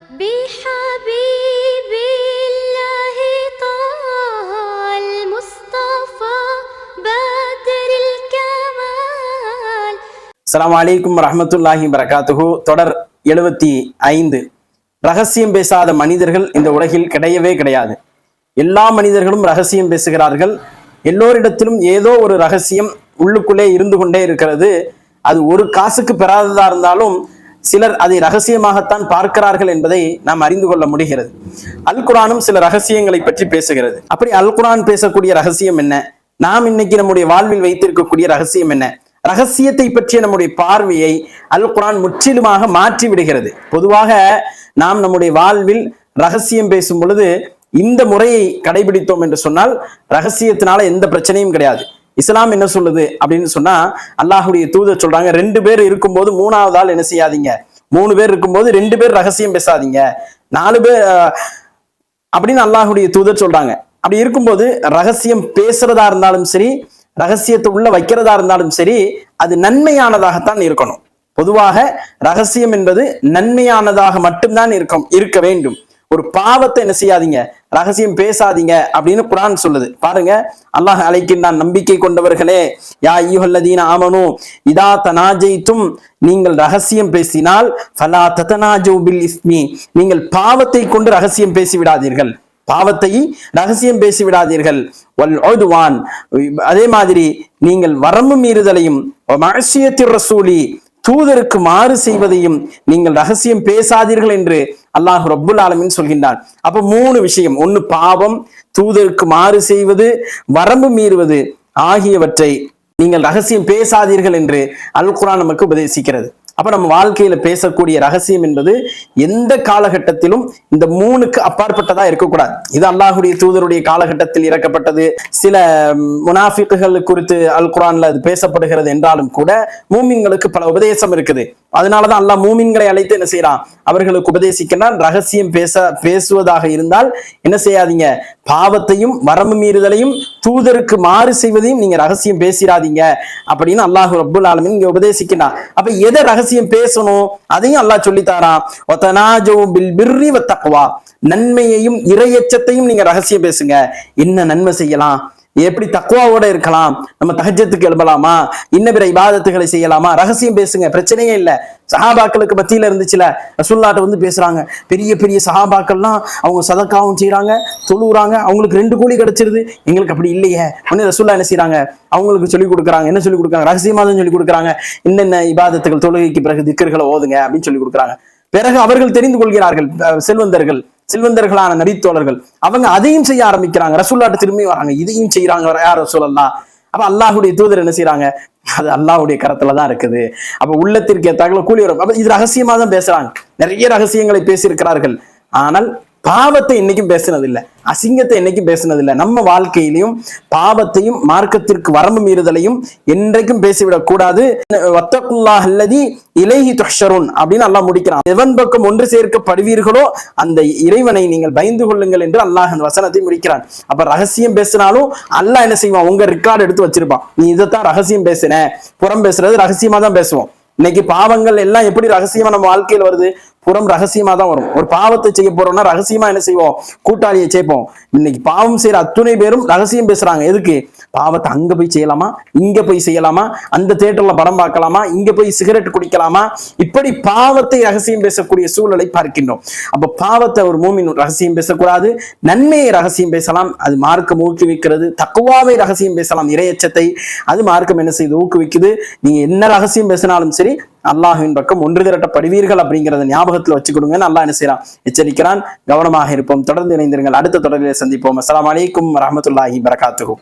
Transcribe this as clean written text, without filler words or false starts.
بحبيب الله طه المصطفى بدر الكمال. அஸ்ஸலாமு அலைக்கும் வரஹ்மத்துல்லாஹி வரகாத்துஹு. தொடர் 75. ரகசியம் பேசாத மனிதர்கள் இந்த உலகில் கிடையவே கிடையாது. எல்லா மனிதர்களும் ரகசியம் பேசுகிறார்கள். எல்லோரிடத்திலும் ஏதோ ஒரு ரகசியம் உள்ளுக்குள்ளே இருந்து கொண்டே இருக்கிறது. அது ஒரு காசுக்கு பெறாததா இருந்தாலும் சிலர் அதை ரகசியமாகத்தான் பார்க்கிறார்கள் என்பதை நாம் அறிந்து கொள்ள முடிகிறது. அல் குர்ஆனும் சில ரகசியங்களை பற்றி பேசுகிறது. அப்படி அல் குர்ஆன் பேசக்கூடிய ரகசியம் என்ன? நாம் இன்னைக்கு நம்முடைய வாழ்வில் வைத்திருக்கக்கூடிய ரகசியம் என்ன? ரகசியத்தை பற்றிய நம்முடைய பார்வையை அல் குர்ஆன் முற்றிலுமாக மாற்றி விடுகிறது. பொதுவாக நாம் நம்முடைய வாழ்வில் ரகசியம் பேசும் பொழுது இந்த முறையை கடைபிடித்தோம் என்று சொன்னால் ரகசியத்தினால எந்த பிரச்சனையும் கிடையாது. இஸ்லாம் என்ன சொல்லுது அப்படின்னு சொன்னா, அல்லாஹுடைய தூதர் சொல்றாங்க, 2 பேர் இருக்கும்போது 3வது ஆள் என்ன செய்யாதீங்க. 3 பேர் இருக்கும்போது 2 பேர் ரகசியம் பேசாதீங்க, 4 பேர் அப்படின்னு அல்லாஹுடைய தூதர் சொல்றாங்க. அப்படி இருக்கும்போது ரகசியம் பேசுறதா இருந்தாலும் சரி, ரகசியத்தை உள்ள வைக்கிறதா இருந்தாலும் சரி, அது நன்மையானதாகத்தான் இருக்கணும். பொதுவாக ரகசியம் என்பது நன்மையானதாக மட்டும்தான் இருக்க வேண்டும். ஒரு பாவத்தை என்ன செய்யாதீங்க, ரகசியம் பேசாதீங்க அப்படின்னு குர்ஆன் சொல்லுது. பாருங்க, அல்லாஹ் அழைக்கின்றான், நம்பிக்கை கொண்டவர்களே, யா அய்யுஹல்லதீன ஆமனூ இதா தனாஜைத்தும், நீங்கள் ரகசியம் பேசினால் ஃபலா ததனாஜு பில் இஸ்மி, நீங்கள் பாவத்தை கொண்டு ரகசியம் பேசி விடாதீர்கள், பாவத்தை ரகசியம் பேசி விடாதீர்கள். வல் உத்வான், அதே மாதிரி நீங்கள் வரம்பு மீறுதலையும், மஅசியத்திர் ரசூலி, தூதருக்கு மாறு செய்வதையும் நீங்கள் ரகசியம் பேசாதீர்கள் என்று அல்லாஹ் ரப்புல் ஆலமீன் சொல்கின்றான். அப்ப 3 விஷயம், 1 பாவம், தூதருக்கு மாறு செய்வது, வரம்பு மீறுவது ஆகியவற்றை நீங்கள் ரகசியம் பேசாதீர்கள் என்று அல் குர்ஆன் நமக்கு உபதேசிக்கிறது. அப்ப நம்ம வாழ்க்கையில பேசக்கூடிய ரகசியம் என்பது எந்த காலகட்டத்திலும் இந்த 3க்கு அப்பாற்பட்டதா இருக்கக்கூடாது. இது அல்லாஹுடைய தூதருடைய காலகட்டத்தில் இறக்கப்பட்டது. சில முனாஃபிக்குகள் குறித்து அல் குர்ஆன்ல அது பேசப்படுகிறது என்றாலும் கூட மூமின்களுக்கு பல உபதேசம் இருக்குது. அதனாலதான் அல்லாஹ் மூமின்களை அழைத்து என்ன செய்யறான், அவர்களுக்கு உபதேசிக்கிறான். ரகசியம் பேசுவதாக இருந்தால் என்ன செய்யாதீங்க, பாவத்தையும் வரம்பு மீறுதலையும் தூதருக்கு மாறு செய்வதையும் நீங்க ரகசியம் பேசிடாதீங்க அப்படின்னு அல்லாஹ் ரப்புல் ஆலமீன் இங்க உபதேசிக்கிறான். அப்ப எதை ரகசியம் பேசணும் அதையும் அல்லாஹ் சொல்லித்தாரான். வதனாஜு பில் பிர்ரி வத்தக்வா, நன்மையையும் இறையச்சத்தையும் நீங்க ரகசியம் பேசுங்க. என்ன நன்மை செய்யலாம், எப்படி தக்வாவோட இருக்கலாம், நம்ம தஹஜ்ஜத்துக்கு எழுப்பலாமா, இன்ன பிற இபாதத்துகளை செய்யலாமா, ரகசியம் பேசுங்க, பிரச்சனையே இல்லை. சஹாபாக்களுக்கு மத்தியில இருந்துச்சுல, ரசூலுல்லாஹ்ட்ட வந்து பேசுறாங்க. பெரிய பெரிய சஹாபாக்கள்லாம் அவங்க சதக்காவும் செய்யறாங்க, தொழுறாங்க, அவங்களுக்கு 2 கூலி கிடைச்சிருது, எங்களுக்கு அப்படி இல்லையே. உடனே ரசூலுல்லாஹ் என்ன செய்யறாங்க, அவங்களுக்கு சொல்லிக் கொடுக்குறாங்க. என்ன சொல்லிக் கொடுக்குறாங்க, ரகசியமா தான் சொல்லிக் கொடுக்குறாங்க. என்னென்ன இபாதத்துகள், தொழுகைக்கு பிறகு திக்ர்களை ஓதுங்க அப்படின்னு சொல்லிக் கொடுக்குறாங்க. பிறகு அவர்கள் தெரிந்து கொள்கிறார்கள், செல்வந்தர்களான நபித்தோழர்கள், அவங்க அதையும் செய்ய ஆரம்பிக்கிறாங்க. ரசூலுல்லாஹ்ட்ட திரும்பி வராங்க, இதையும் செய்யறாங்க. யார் ரசூலல்லாஹ்? அப்ப அல்லாஹுடைய தூதர் என்ன செய்யறாங்க, அது அல்லாஹ்வுடைய கரத்துலதான் இருக்குது. அப்ப உள்ளத்திற்கு ஏத்தாக்கள கூலி வரும். அப்ப இது ரகசியமா தான் பேசுறாங்க. நிறைய ரகசியங்களை பேசியிருக்கிறார்கள். ஆனால் பாவத்தை என்னைக்கும் பேசினது இல்லை, அசிங்கத்தை என்னைக்கும் பேசினது இல்லை. நம்ம வாழ்க்கையிலையும் பாவத்தையும் மார்க்கத்திற்கு வரம்பு மீறுதலையும் என்றைக்கும் பேசிவிடக் கூடாது. வத்தகுல்லாஹ் அல்லதி இலைஹி துஹ்ஷருன் அப்படின்னு அல்லாஹ் முடிக்கிறான். எவன் பக்கம் ஒன்று சேர்க்கப்படுவீர்களோ அந்த இறைவனை நீங்கள் பயந்து கொள்ளுங்கள் என்று அல்லாஹ் அந்த வசனத்தை முடிக்கிறான். அப்ப ரகசியம் பேசினாலும் அல்லாஹ் என்ன செய்வான், உங்க ரெக்கார்டு எடுத்து வச்சிருப்பான். நீ இதைத்தான் ரகசியம் பேசின, புறம் பேசுறது ரகசியமா தான் பேசுவோம். இன்னைக்கு பாவங்கள் எல்லாம் எப்படி ரகசியமா நம்ம வாழ்க்கையில் வருது, புறம் ரகசியமா தான் வரும். ஒரு பாவத்தை செய்ய போறோம்னா ரகசியமா என்ன செய்வோம், கூட்டாளியை சேர்ப்போம். இன்னைக்கு பாவம் செய்யற அத்துணை பேரும் ரகசியம் பேசுறாங்க. எதுக்கு? பாவத்தை அங்க போய் செய்யலாமா, இங்க போய் செய்யலாமா, அந்த தியேட்டர்ல படம் பார்க்கலாமா, இங்க போய் சிகரெட் குடிக்கலாமா, இப்படி பாவத்தை ரகசியம் பேசக்கூடிய சூழலை பார்க்கின்றோம். அப்ப பாவத்தை ஒரு மூமின் ரகசியம் பேசக்கூடாது, நன்மையை ரகசியம் பேசலாம், அது மார்க்கம் ஊக்குவிக்கிறது. தக்வாவை ரகசியம் பேசலாம், இறையச்சத்தை அது மார்க்கம் என்ன செய்து ஊக்குவிக்குது. நீங்க என்ன ரகசியம் பேசினாலும் சரி அல்லாஹ்வின் பக்கம் ஒன்று திரட்டப்படுவீர்கள் அப்படிங்கிறத ஞாபகத்துல வச்சுக்கொடுங்கன்னு அல்லாஹ் என்ன செய்யறான், எச்சரிக்கிறான். கவனமாக இருப்போம். தொடர்ந்து இணைந்திருங்கள். அடுத்த தொடரிலே சந்திப்போம். அஸ்ஸலாமு அலைக்கும் வரஹ்மத்துல்லாஹி வரகாத்துஹு.